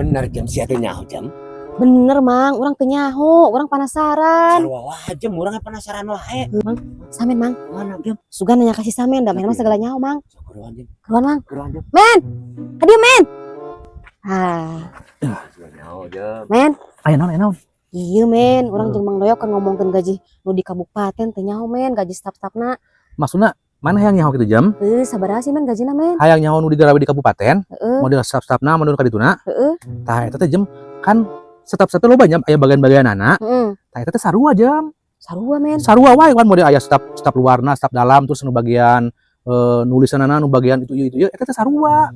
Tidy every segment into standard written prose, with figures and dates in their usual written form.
Bener jam siapa nyaho jam? Bener mang, orang teu nyaho, orang penasaran. Sarua wae jam, urang penasaran wae. Mang, samen mang. Mana jam? Sugan nanya kasih samen, da main mah segala nyaho mang. Sakuruan jam. Keluar mang. Kuruan jam. Men. Hadiah men. Ah, Nyaho jam. men. Aya naon? Iya men, orang jeung Mang Doyok kan ngomongkeun gaji nu di kabupaten teu nyaho men, gaji staf-stafna. Maksudna mana hayang nyaho kitu jam? Sabaraha sih men gajina men? Hayang nyaho nu digarawe di kabupaten, Heeh. model staff-staffna model kadituna. Heeh. Tah eta teh jam kan staff-staff teh loba jam aya bagian-bagianana. Heeh. Tah eta teh sarua jam. Sarua men. Sarua wae kan model aya staff luarna, staff dalam terus nu bagian nulisanana nu bagian itu ieu eta teh sarua.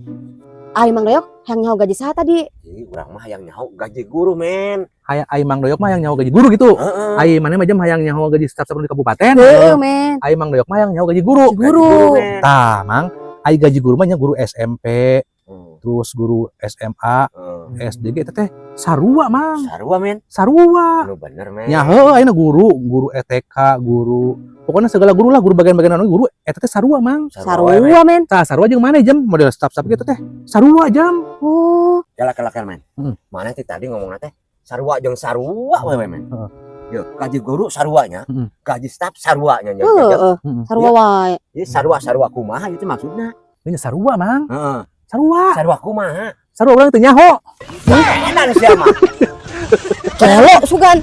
Ai Mang Doyok hayang nyaho gaji saha tadi? Ih, urang mah hayang nyaho gaji guru men. Hayang ai Mang Doyok mah hayang nyaho gaji guru gitu. Heeh. Ai maneh mah jam hayang nyaho gaji staff-staff di kabupaten. Heeh men. Ai Mang Doyok mah hayang nyaho gaji guru. Guru. men. Tah, Mang, ai gaji guru mah nya guru SMP, Hmm. terus guru SMA, Heeh. SDG eta teh sarua, Mang. Sarua men. Sarua. Nu bener men. Nya heuh ayeuna guru ETK, guru pokoknya segala guru lah, guru bagian-bagian anu guru eta teh sarua, Mang. Sarua men. Sarua men. Tah, sarua jeung maneh jam model staff-staff gitu teh. Sarua jam. Oh, Galak-galakan men. Heeh. Mana teh tadi ngomongna teh sarua jeung sarua we men. Heeh. Yo, gaji guru saruanya, Heeh. gaji staf saruanya nya. heeh. Heeh. Sarua wae. Ieu sarua kumaha itu maksudna? Ini sarua, Mang. Heeh. Sarua. Sarua kumaha? Sarua urang teu nyaho. Enak sia mah. Kelo sugan.